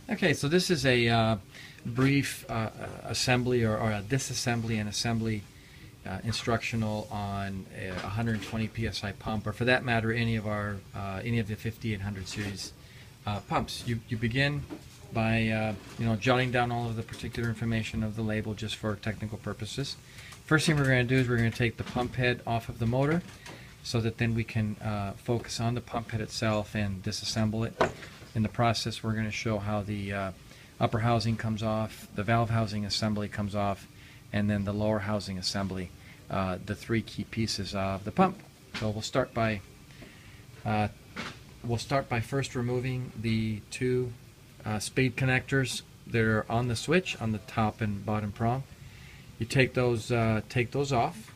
Okay, so this is a brief assembly or a disassembly and assembly instructional on a 120 psi pump, or for that matter, any of the 5800 series pumps. You begin by jotting down all of the particular information of the label just for technical purposes. First thing we're going to do is we're going to take the pump head off of the motor, so that then we can focus on the pump head itself and disassemble it. In the process, we're going to show how the upper housing comes off, the valve housing assembly comes off, and then the lower housing assembly, the three key pieces of the pump. So we'll start by first removing the two spade connectors that are on the switch on the top and bottom prong. You take those off.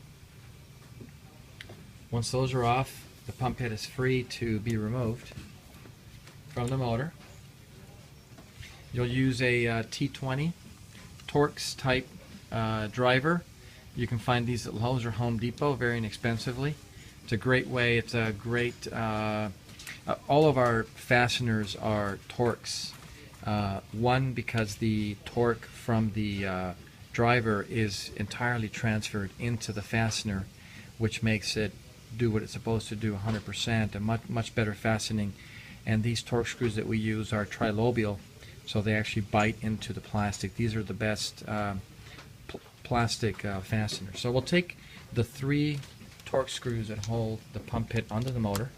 Once those are off, the pump head is free to be removed from the motor. You'll use a T20 Torx type driver. You can find these at Lowe's or Home Depot very inexpensively. It's a great way. It's a great. All of our fasteners are Torx. One, because the torque from the driver is entirely transferred into the fastener, which makes it do what it's supposed to do 100%, a much better fastening. And these torque screws that we use are trilobial, so they actually bite into the plastic. These are the best plastic fasteners. So we'll take the three torque screws that hold the pump head onto the motor.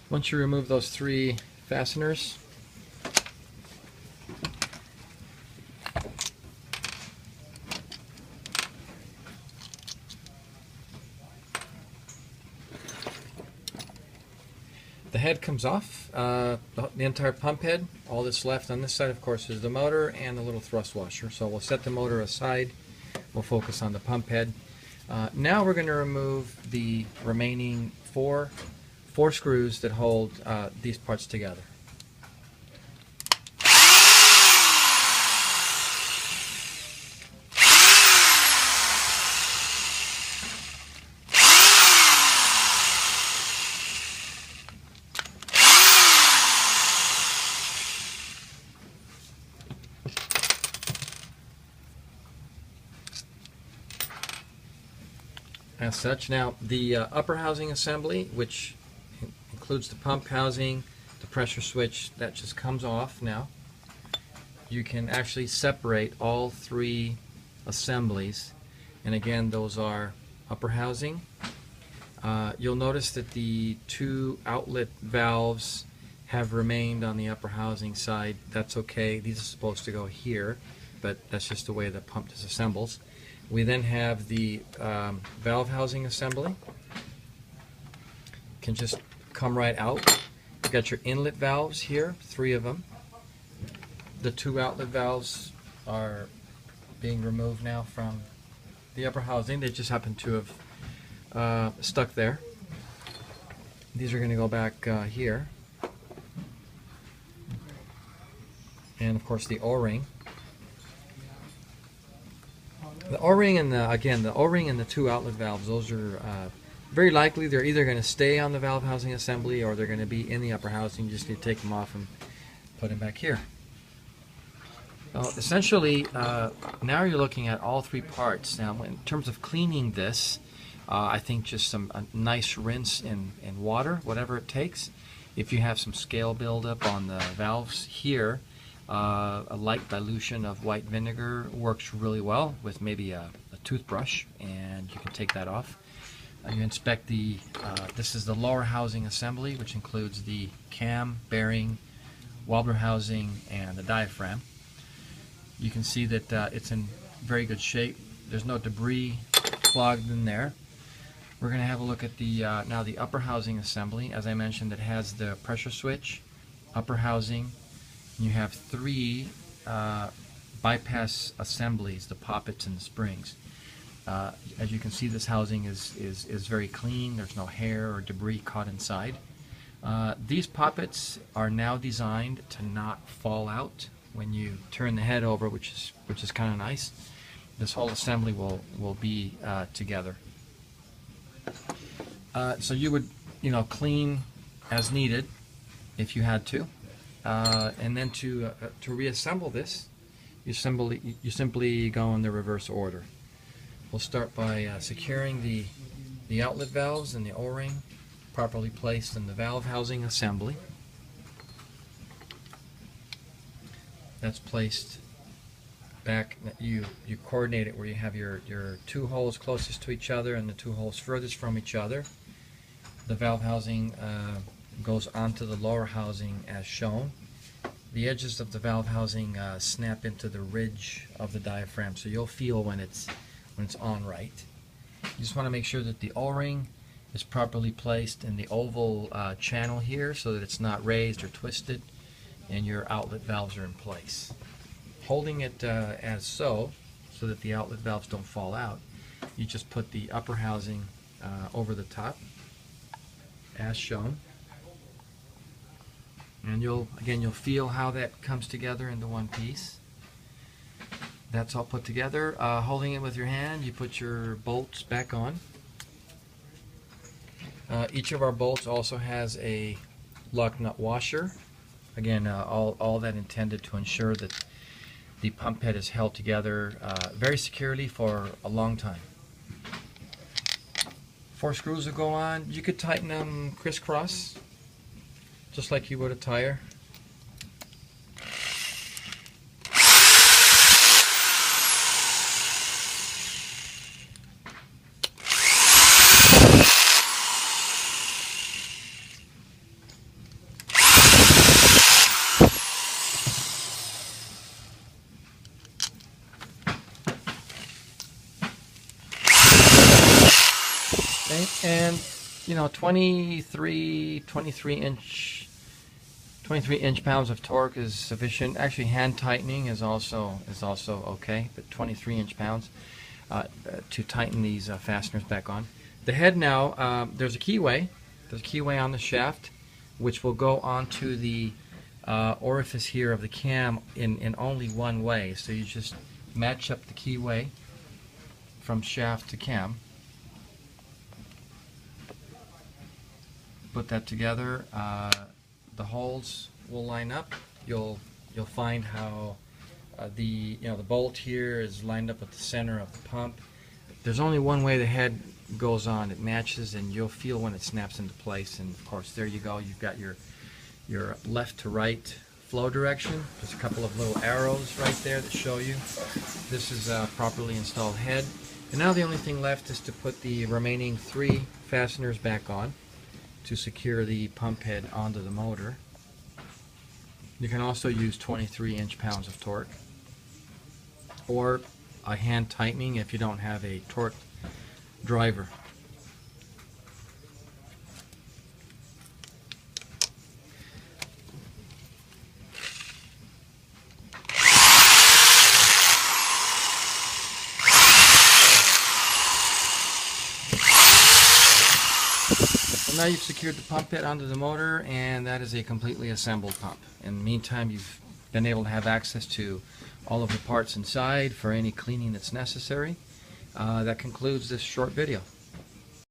Once you remove those three fasteners, the head comes off, the entire pump head. All that's left on this side, of course, is the motor and the little thrust washer. So we'll set the motor aside. We'll focus on the pump head. Now we're going to remove the remaining four screws that hold these parts together. As such, now the upper housing assembly, which includes the pump housing, the pressure switch, that just comes off now. You can actually separate all three assemblies, and again, those are upper housing. You'll notice that the two outlet valves have remained on the upper housing side. That's okay. These are supposed to go here, but that's just the way the pump disassembles. We then have the valve housing assembly. Can just come right out. You've got your inlet valves here, three of them. The two outlet valves are being removed now from the upper housing. They just happen to have stuck there. These are going to go back here. And of course the O-ring. The O-ring and the O-ring and the two outlet valves, those are very likely they're either going to stay on the valve housing assembly or they're going to be in the upper housing. You just need to take them off and put them back here. Essentially, now you're looking at all three parts. Now, in terms of cleaning this, I think just a nice rinse in water, whatever it takes. If you have some scale buildup on the valves here, a light dilution of white vinegar works really well with maybe a toothbrush, and you can take that off. You inspect this is the lower housing assembly, which includes the cam, bearing, wobbler housing, and the diaphragm. You can see that it's in very good shape. There's no debris clogged in there. We're going to have a look at now the upper housing assembly. As I mentioned, it has the pressure switch, upper housing. You have three bypass assemblies, the poppets and the springs. As you can see, this housing is very clean. There's no hair or debris caught inside. These poppets are now designed to not fall out when you turn the head over, which is kind of nice. This whole assembly will be together. So you would, clean as needed if you had to, and then to reassemble this, you simply go in the reverse order. We'll start by securing the outlet valves and the O-ring properly placed in the valve housing assembly. That's placed back. You coordinate it where you have your two holes closest to each other and the two holes furthest from each other. The valve housing goes onto the lower housing as shown. The edges of the valve housing snap into the ridge of the diaphragm, so you'll feel when it's on right. You just want to make sure that the O-ring is properly placed in the oval channel here so that it's not raised or twisted, and your outlet valves are in place. Holding it as so that the outlet valves don't fall out, you just put the upper housing over the top as shown, and you'll feel how that comes together into one piece. That's all put together. Holding it with your hand, you put your bolts back on. Each of our bolts also has a lock nut washer. Again, all that intended to ensure that the pump head is held together very securely for a long time. 4 screws will go on. You could tighten them crisscross, just like you would a tire. And 23 inch-pounds of torque is sufficient. Actually, hand tightening is also okay, but 23 inch-pounds to tighten these fasteners back on. The head now, there's a keyway. There's a keyway on the shaft, which will go onto the orifice here of the cam in only one way. So you just match up the keyway from shaft to cam. Put that together. The holes will line up. You'll find how the bolt here is lined up at the center of the pump. There's only one way the head goes on. It matches, and you'll feel when it snaps into place. And of course, there you go. You've got your left to right flow direction. There's a couple of little arrows right there that show you this is a properly installed head. And now the only thing left is to put the remaining 3 fasteners back on to secure the pump head onto the motor. You can also use 23 inch-pounds of torque, or a hand tightening if you don't have a torque driver. Now you've secured the pump head onto the motor, and that is a completely assembled pump. In the meantime, you've been able to have access to all of the parts inside for any cleaning that's necessary. That concludes this short video.